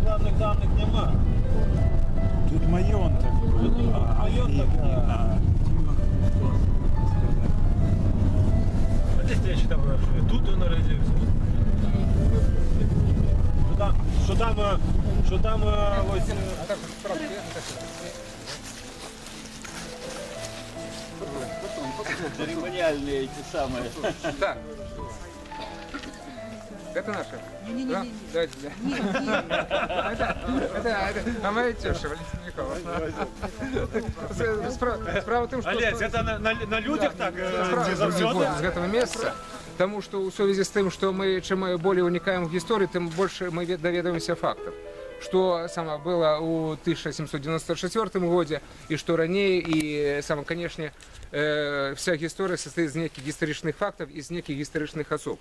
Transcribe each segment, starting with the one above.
главных данных нема. Тут маєнток. Маєнток, а десь я читав, що тут він народився. Що там ось... Церемониальные эти самые. Да. Это наша? Не-не-не. Да? Давайте, да. Это моя теща, Валентина Михайловна. Справа в том, что... Олесь, это на людях так? З этого месяца. Потому что в связи с тем, что мы чем более уникаем в истории, тем больше мы доведаемся фактов. Что самое было у 1794 году, и что ранее, и самое, конечно, вся история состоит из неких историчных фактов, из неких историчных особ.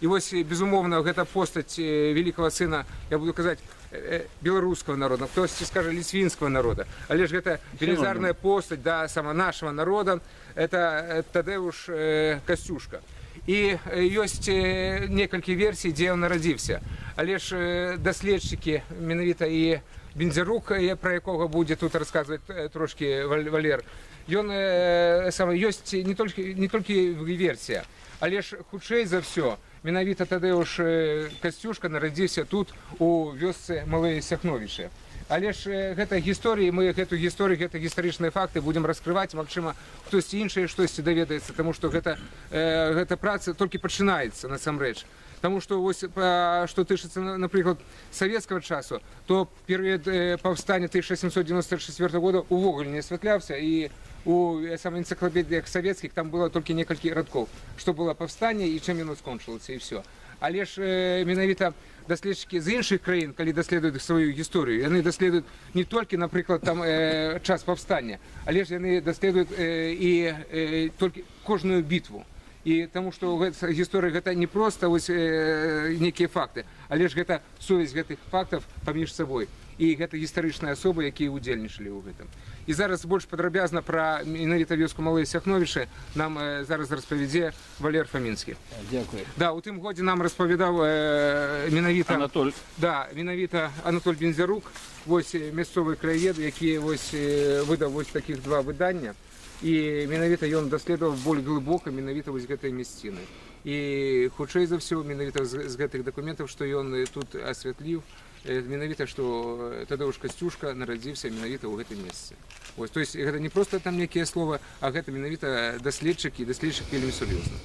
И вот, безумовно, эта постать великого сына, я буду сказать, белорусского народа, кто скажет литвинского народа, але ж это велизарная постать, да, сама нашего народа, это Тадеуш Костюшка. І є некалькі версій, де він народився. Але ж дослідчики, менавіта і Бендзярук, про якого буде тут розказувати трошки Валер, він є не тільки версія, але ж хутчэй за все, менавіта Тадеуш Костюшка народився тут, у вёсцы Малыя Сяхновічы. Але ж гэта гісторыі, мы гэту гісторыю, гэта гістарычныя факты будзем раскрываць, магчыма, хтосьці іншае штосьці даведаецца, таму што гэта праца толькі пачынаецца насамрэч. Таму што вось што тычыцца, напрыклад, савецкага часу, то перыяд паўстання 1794 года увогуле не асвятляўся, і у энцыклапедыях савецкіх там было толькі некалькі радкоў, што было паўстанне і чым яно скончылася, і все. Але ж менавіта даследчыкі з іншых краін, калі даследуюць сваю гісторыю, яны даследуюць не толькі, напрыклад, там час паўстання, але ж яны даследуюць і толькі кожную бітву. І таму што гісторыя гэта не проста нейкія факты, але ж гэта сувязь гэтых фактаў паміж сабой. І гэта гістарычныя асобы, якія удзельнічалі ў гэтым. І зараз больш падрабязна пра менавіта вёску Малыя Сяхновічы нам зараз распавядзе Валер Фамінскі. Дякую. Да, у тым годзе нам распавядаў менавіта Анатоль. Да, менавіта Анатоль Бендзярук, вось мясцовы краявед, які вось выдаў вось такіх два выдання. І менавіта ён даследаваў болей глыбока менавіта вось гэтай мясціны. І хутчэй за ўсё менавіта з гэтых дакументаў, што ён тут асвятліў, менавіта, што Тадеуш Костюшка нарадзіўся менавіта ў гэтым месцы. Ось, то есть гэта не проста там некія слова, а гэта менавіта даследчык, і даследчык вельмі сур'ёзны.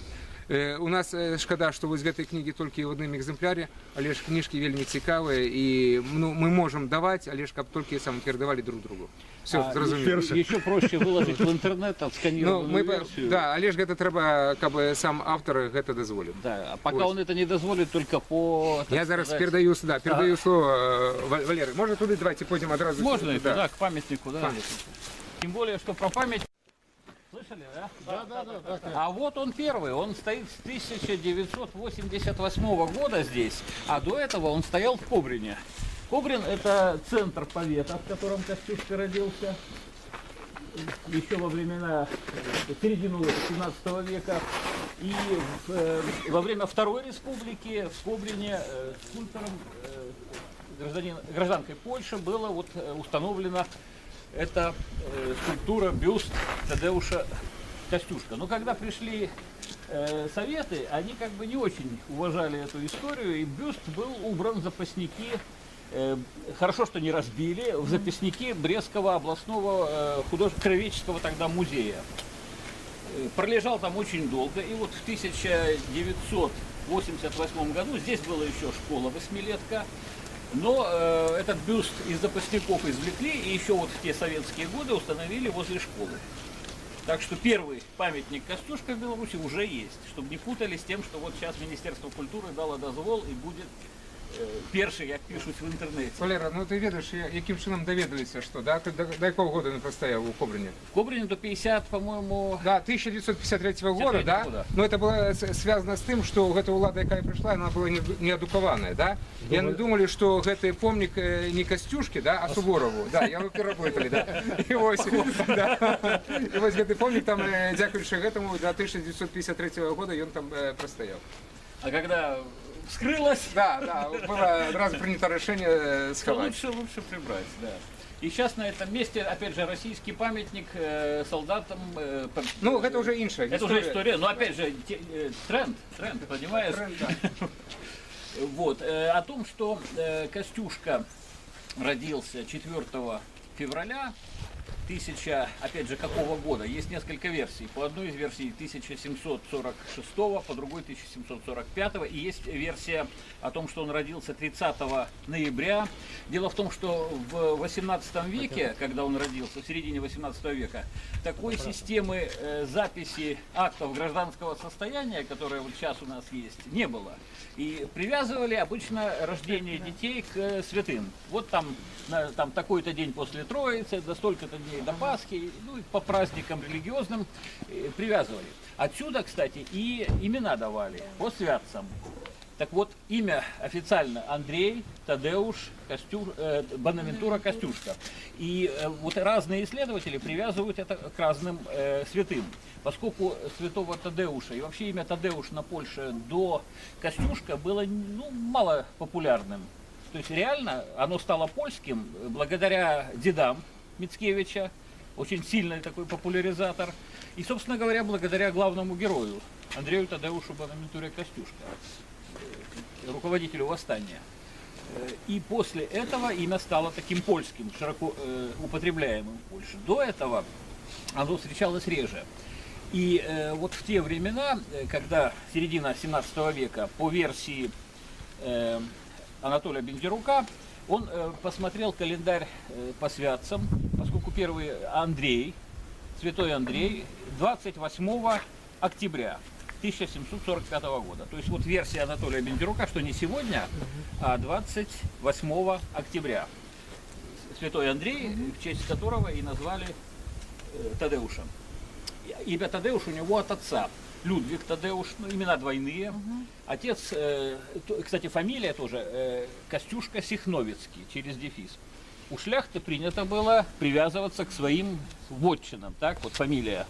У нас шкада, што вось гэтай кнігі толькі ў адным экземпляре, але ж кніжкі вельмі цікавыя, і мы можам даваць, але ж каб толькі сам перадавалі друг другу. Все, зразумела. Еще проще выложить в интернет, отсканированную версию. Да, але ж гэта трэба, каб сам автор гэта дазволіў. Да, а пока он это не дозволит, только по... Я зараз передаю сюда, передаю слово Валеры. Можно туда, давайте пойдем одразу. Можно и туда, к памятнику, да. Тем более, что про память... Слышали, да? Да. А вот он первый, он стоит с 1988 года здесь, а до этого он стоял в Кобрине. Кобрин – это центр повета, в котором Костюшка родился, еще во времена середины 17 века. И во время Второй Республики в Кобрине скульптором, гражданкой Польши, было вот установлена эта скульптура, бюст Тадеуша Костюшка. Но когда пришли советы, они как бы не очень уважали эту историю, и бюст был убран в запасники. Хорошо, что не разбили, в записники Брестского областного краеведческого тогда музея. Пролежал там очень долго, и вот в 1988 году здесь была еще школа восьмилетка, но этот бюст из запасников извлекли, и еще вот в те советские годы установили возле школы. Так что первый памятник Костюшка в Беларуси уже есть, чтобы не путали с тем, что вот сейчас Министерство культуры дало дозвол и будет перший, як пишуть в інтернеті. Валера, ну ти ведаєш, яким чином довідалися, що, да? До якого года він простояв у Кобрине? В Кобрине до 50, по-моему... Да, 1953 года, да? Но это было связано с тем, что эта влада, яка пришла, она была неадукованная, да? И они думали, что это помник не Костюшки, да, а Суворову. Да, я переработали, да. И вот этот помник там, дякуючи этому, до 1953 года он там простоял. А когда вскрылась. Да, было раз принято решение То сховать. лучше прибрать, да. И сейчас на этом месте, опять же, российский памятник солдатам. Ну, это уже инша Это уже история, но опять же тренд, понимаешь? Тренд, да. Вот, о том, что Костюшка родился 4 февраля 1000, опять же, какого года? Есть несколько версий. По одной из версий 1746, по другой 1745. И есть версия о том, что он родился 30 ноября. Дело в том, что в 18 веке, когда он родился, в середине 18 века, такой системы записи актов гражданского состояния, которая вот сейчас у нас есть, не было. И привязывали обычно рождение детей к святым. Вот там такой-то день после Троицы, до столько-то дней до Пасхи, ну и по праздникам религиозным привязывали. Отсюда, кстати, и имена давали по святцам. Так вот, имя официально Андрей Тадеуш Бонавентура Костюшка. И вот разные исследователи привязывают это к разным святым. Поскольку святого Тадеуша и вообще имя Тадеуш на Польше до Костюшка было мало популярным. То есть реально оно стало польским благодаря дедам Мицкевича, очень сильный такой популяризатор. И, собственно говоря, благодаря главному герою Андрею Тадеушу Бонавентуре Костюшка, руководителю восстания. И после этого имя стало таким польским, широко употребляемым в Польше. До этого оно встречалось реже. И вот в те времена, когда середина 17 века, по версии Анатолия Бендерука, он посмотрел календарь по святцам, поскольку первый Андрей, святой Андрей, 28 октября 1745 года. То есть вот версия Анатолия Бендерука, что не сегодня, а 28 октября. Святой Андрей, в честь которого и назвали Тадеушем. Имя Тадеуш у него от отца. Людвиг Тадеуш, имена двойные. Отец, кстати, фамилия тоже Костюшка Сихновицкий, через дефис. У шляхты принято было привязываться к своим вотчинам, так, вот фамилия.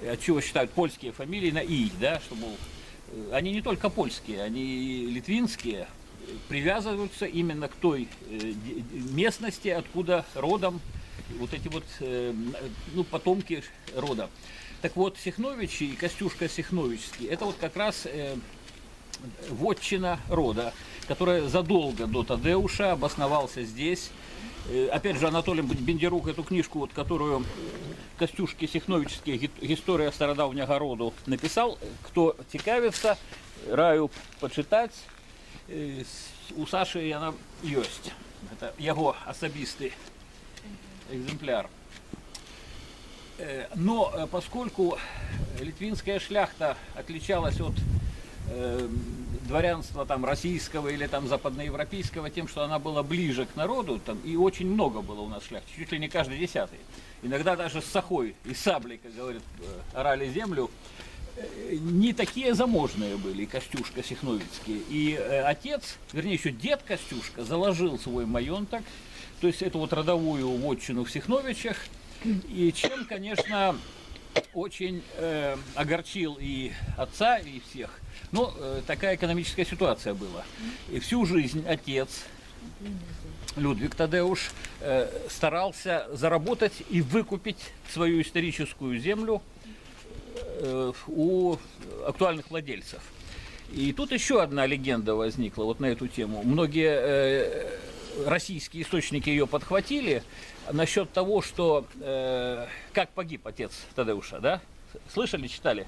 Отчего считают польские фамилии на «и», да, что, мол, они не только польские, они и литвинские, привязываются именно к той местности, откуда родом вот эти вот, потомки рода. Так вот, Сихновичи и Костюшка Сихновичский, это вот как раз вотчина рода, которая задолго до Тадеуша обосновался здесь. Опять же, Анатолий Бендерук эту книжку, вот, которую Костюшки Сихновичские «История стародавнего роду» написал. Кто цікавится, раю почитать. У Саши она есть. Это его особистый экземпляр. Но поскольку литвинская шляхта отличалась от дворянства там российского или там западноевропейского тем, что она была ближе к народу, там, и очень много было у нас шляхты, чуть ли не каждый 10-й. Иногда даже с сахой и саблей, как говорят, орали землю. Не такие заможные были Костюшка Сихновицкие. И отец, вернее еще дед Костюшка, заложил свой маёнток, то есть эту вот родовую вотчину в Сихновичах, и чем, конечно, очень огорчил и отца, и всех. Но такая экономическая ситуация была. И всю жизнь отец, Людвиг Тадеуш, старался заработать и выкупить свою историческую землю у актуальных владельцев. И тут еще одна легенда возникла вот на эту тему. Многие российские источники ее подхватили насчет того, что как погиб отец Тадеуша, да? Слышали, читали?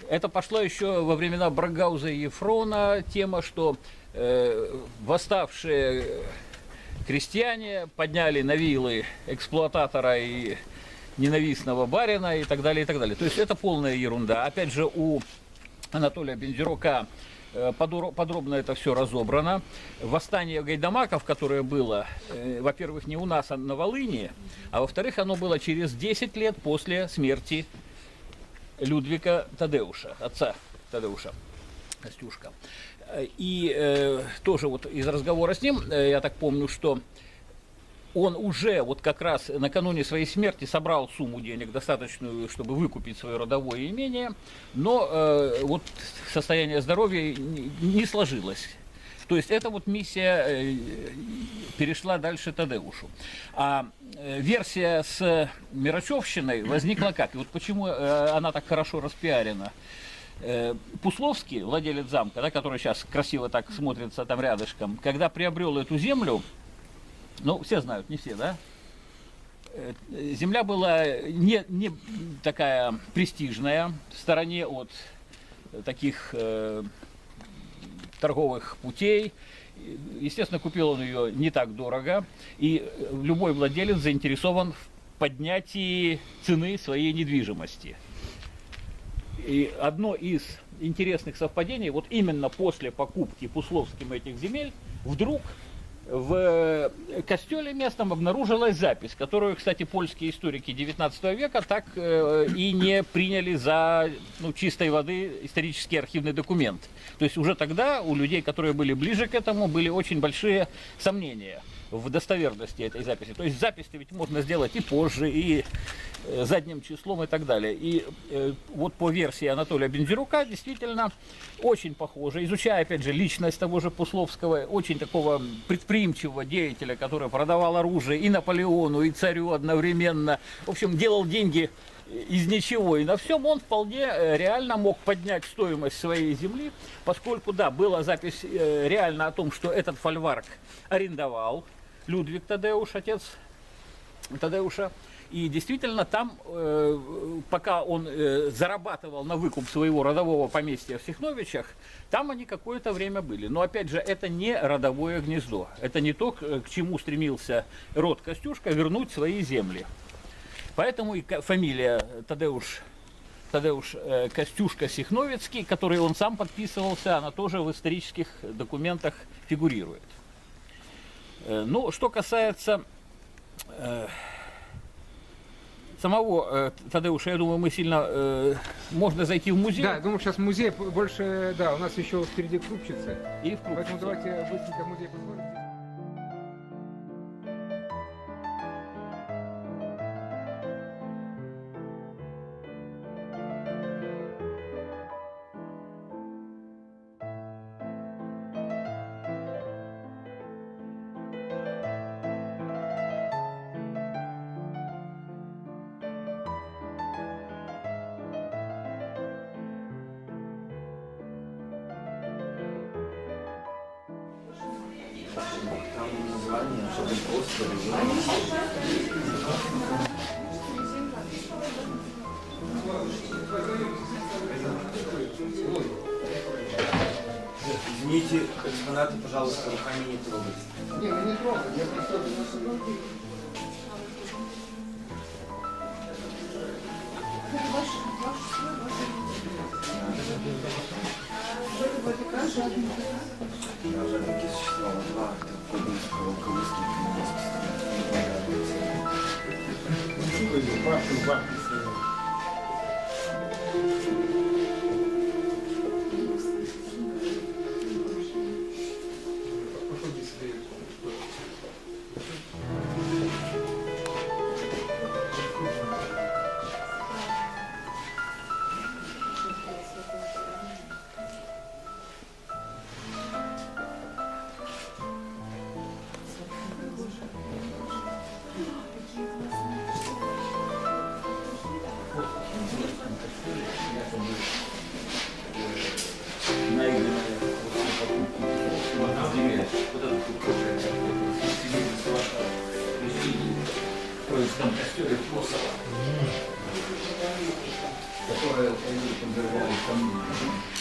Это пошло еще во времена Брагауза и Ефрона тема, что восставшие крестьяне подняли на вилы эксплуататора и ненавистного барина и так далее, и так далее. То есть это полная ерунда. Опять же, у Анатолия Бендерука подробно это все разобрано. Восстание гайдамаков, которое было, во-первых, не у нас, а на Волыни, а во-вторых, оно было через 10 лет после смерти Людвига Тадеуша, отца Тадеуша, Костюшка. И тоже вот из разговора с ним, я так помню, что он уже вот как раз накануне своей смерти собрал сумму денег достаточную, чтобы выкупить свое родовое имение, но вот состояние здоровья не сложилось. То есть эта вот миссия перешла дальше Тадеушу. А версия с Мирачевщиной возникла как? И вот почему она так хорошо распиарена? Пусловский, владелец замка, да, который сейчас красиво так смотрится там рядышком, когда приобрел эту землю, ну, все знают, не все, да? Земля была не такая престижная, в стороне от таких торговых путей. Естественно, купил он ее не так дорого, и любой владелец заинтересован в поднятии цены своей недвижимости. И одно из интересных совпадений, вот именно после покупки Пусловским этих земель, вдруг в костеле местном обнаружилась запись, которую, кстати, польские историки XIX века так и не приняли за чистой воды исторический архивный документ. То есть уже тогда у людей, которые были ближе к этому, были очень большие сомнения в достоверности этой записи. То есть запись-то ведь можно сделать и позже, и задним числом и так далее. И вот по версии Анатолия Бендзюрука действительно очень похоже, изучая опять же личность того же Пусловского, очень такого предприимчивого деятеля, который продавал оружие и Наполеону, и царю одновременно, в общем, делал деньги из ничего, и на всем он вполне реально мог поднять стоимость своей земли, поскольку, да, была запись реально о том, что этот фольварк арендовал Людвиг Тадеуш, отец Тадеуша, и действительно там, пока он зарабатывал на выкуп своего родового поместья в Сихновичах, там они какое-то время были. Но опять же, это не родовое гнездо, это не то, к чему стремился род Костюшка, вернуть свои земли. Поэтому и фамилия Тадеуш Костюшка Сихновицкий, которой он сам подписывался, она тоже в исторических документах фигурирует. Ну, что касается самого Тадеуша, я думаю, мы сильно... можно зайти в музей. Да, думаю, сейчас музей больше... Да, у нас еще впереди Крупчицы. И в Крупчице. Поэтому давайте быстренько в музей посмотрим. Извините, экспонаты, пожалуйста, руками не трогайте. Не, мы не трогаем, я просто... Жадники существовало два акта Кобыльского, Калужского и которая подвергались сомнению.